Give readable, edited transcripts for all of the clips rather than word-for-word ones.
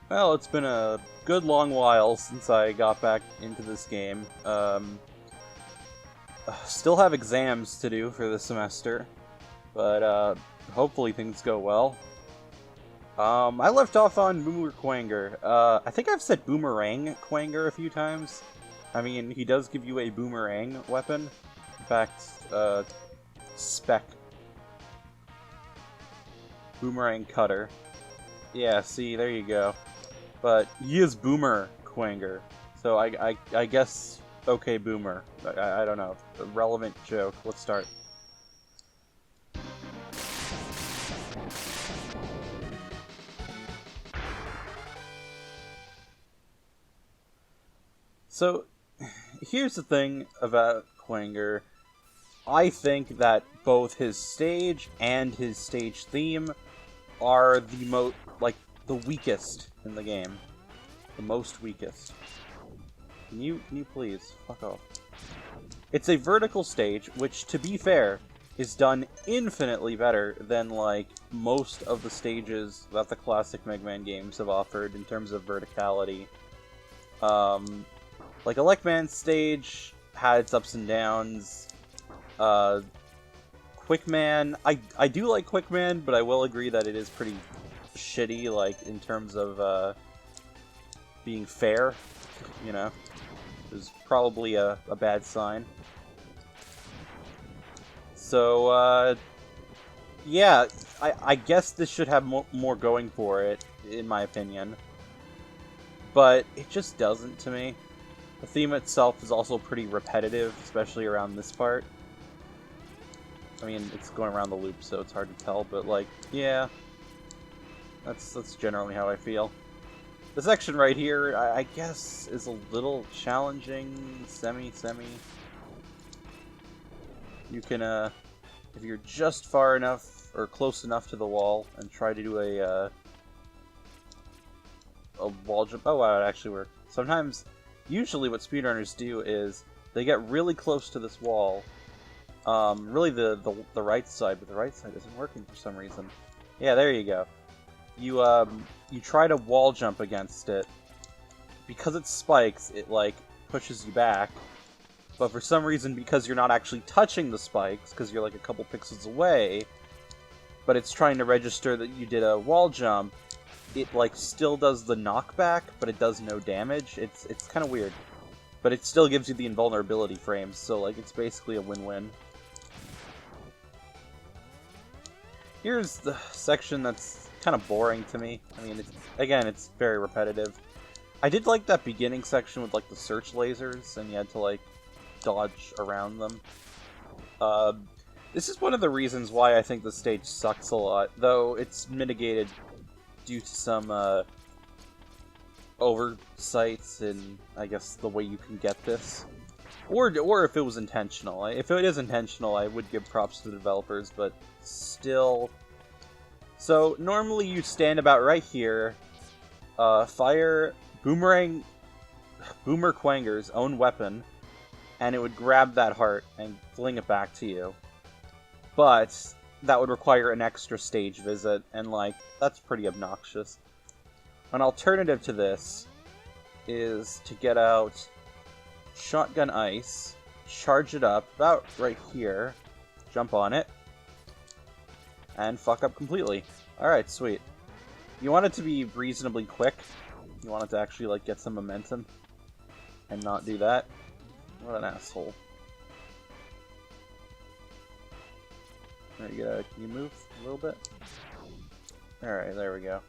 Well, it's been a good long while since I got back into this game. Still have exams to do for the semester, but hopefully things go well. I left off on Boomer Kuwanger. I think I've said Boomerang Kuwanger a few times. I mean, he does give you a boomerang weapon. In fact, spec. Boomerang cutter. Yeah, see, there you go. But he is Boomer Kuwanger. So I guess, okay, Boomer. I don't know. A relevant joke. Let's start. So, here's the thing about Kuwanger. I think that both his stage and his stage theme are the weakest in the game. The most weakest. Can you please fuck off? It's a vertical stage, which, to be fair, is done infinitely better than, like, most of the stages that the classic Mega Man games have offered in terms of verticality. Like, Elec Man's stage had its ups and downs. Quick Man, I do like Quick Man, but I will agree that it is pretty shitty, like, in terms of, being fair, you know? Which is probably a bad sign. So, yeah, I guess this should have more going for it, in my opinion. But it just doesn't to me. The theme itself is also pretty repetitive, especially around this part. I mean, it's going around the loop, so it's hard to tell, but, like, yeah. That's generally how I feel. The section right here, I guess, is a little challenging, semi. You can, if you're just far enough, or close enough to the wall, and try to do a wall jump. Oh wow, it actually worked. Sometimes, usually what speedrunners do is, they get really close to this wall, really the right side, but the right side isn't working for some reason. Yeah, there you go. You try to wall jump against it. Because it spikes, it, like, pushes you back. But for some reason, because you're not actually touching the spikes, because you're, like, a couple pixels away, but it's trying to register that you did a wall jump, it, like, still does the knockback, but it does no damage. It's kind of weird. But it still gives you the invulnerability frames, so, like, it's basically a win-win. Here's the section that's kind of boring to me. I mean, it's very repetitive. I did like that beginning section with, like, the search lasers, and you had to, like, dodge around them. This is one of the reasons why I think the stage sucks a lot, though it's mitigated due to some, oversights in, I guess, the way you can get this. Or if it was intentional. If it is intentional, I would give props to the developers, but still. So, normally you stand about right here, fire Boomer Kuwanger's own weapon, and it would grab that heart and fling it back to you. But that would require an extra stage visit, and, like, that's pretty obnoxious. An alternative to this is to get out Shotgun Ice, charge it up about right here, jump on it, and fuck up completely. Alright, sweet. You want it to be reasonably quick. You want it to actually, like, get some momentum, and not do that. What an asshole. There you go. Can you move a little bit? Alright, there we go.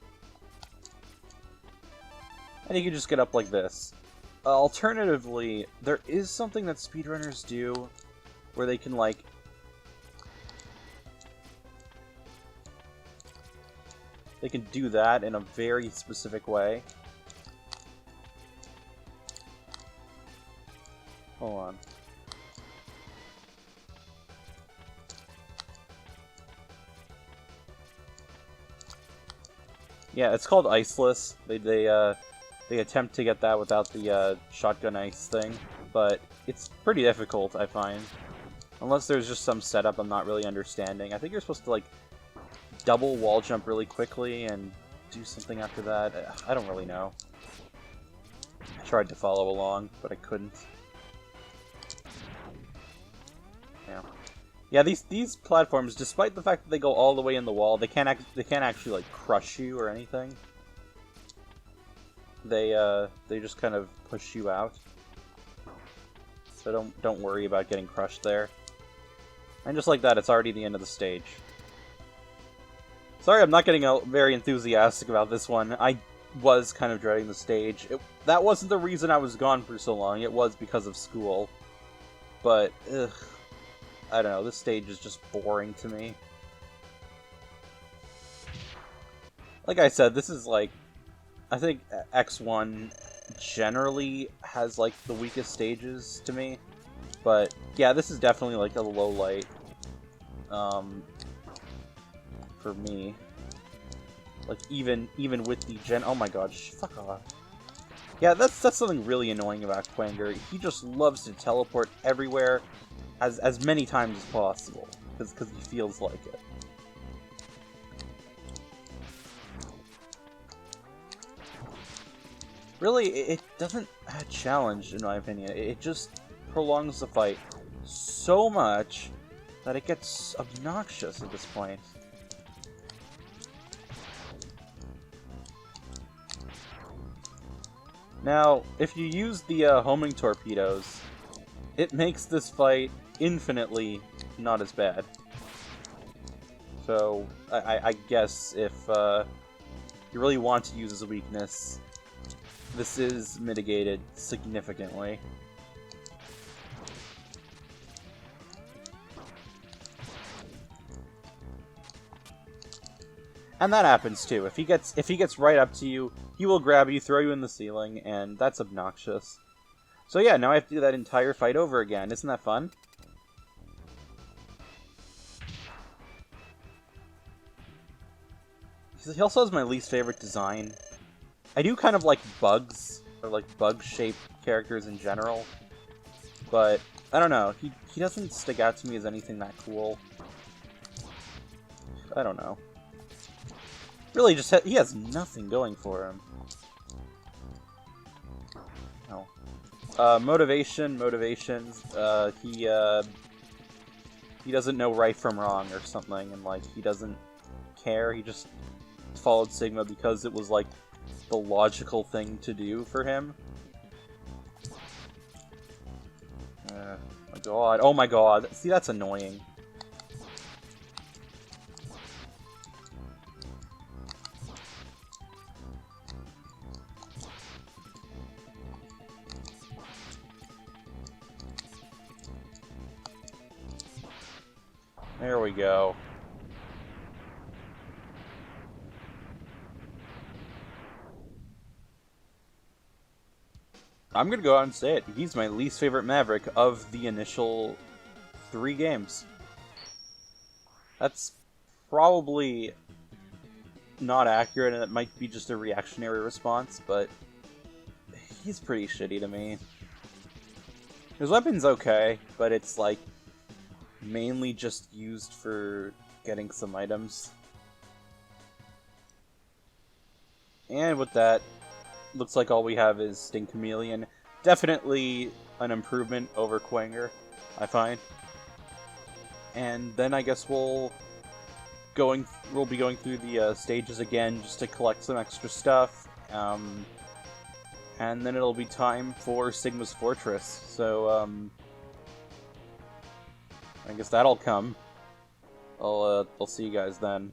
And you can just get up like this. Alternatively, there is something that speedrunners do where they can, like, they can do that in a very specific way. Hold on. Yeah, it's called Iceless. They attempt to get that without the shotgun ice thing, but it's pretty difficult, I find. Unless there's just some setup I'm not really understanding. I think you're supposed to, like, double wall jump really quickly and do something after that? I don't really know. I tried to follow along, but I couldn't. Yeah. Yeah, these platforms, despite the fact that they go all the way in the wall, they can't actually like crush you or anything. They just kind of push you out. So don't worry about getting crushed there. And just like that, it's already the end of the stage. Sorry, I'm not getting very enthusiastic about this one. I was kind of dreading the stage. That wasn't the reason I was gone for so long. It was because of school. But, ugh. I don't know, this stage is just boring to me. Like I said, this is like... I think X1 generally has like the weakest stages to me. But, yeah, this is definitely like a low light. For me. Like, even with the oh my god, fuck off. Yeah, that's something really annoying about Kuwanger. He just loves to teleport everywhere as many times as possible, because he feels like it. Really, it doesn't challenge, in my opinion. It just prolongs the fight so much that it gets obnoxious at this point. Now, if you use the homing torpedoes, it makes this fight infinitely not as bad. So, I guess if you really want to use as a weakness, this is mitigated significantly. And that happens too. If he gets right up to you, he will grab you, throw you in the ceiling, and that's obnoxious. So yeah, now I have to do that entire fight over again. Isn't that fun? He also has my least favorite design. I do kind of like bugs, or like bug-shaped characters in general, but I don't know. He doesn't stick out to me as anything that cool. I don't know. Really, just he has nothing going for him. No. Motivations. He doesn't know right from wrong or something, and like he doesn't care. He just followed Sigma because it was like the logical thing to do for him. My god. Oh my god. See, that's annoying. There we go. I'm gonna go out and say it. He's my least favorite Maverick of the initial 3 games. That's probably not accurate, and it might be just a reactionary response, but he's pretty shitty to me. His weapon's okay, but it's like mainly just used for getting some items. And with that, looks like all we have is Sting Chameleon. Definitely an improvement over Kuwanger, I find. And then I guess we'll be going through the stages again just to collect some extra stuff. And then it'll be time for Sigma's Fortress. So I guess that'll come. I'll see you guys then.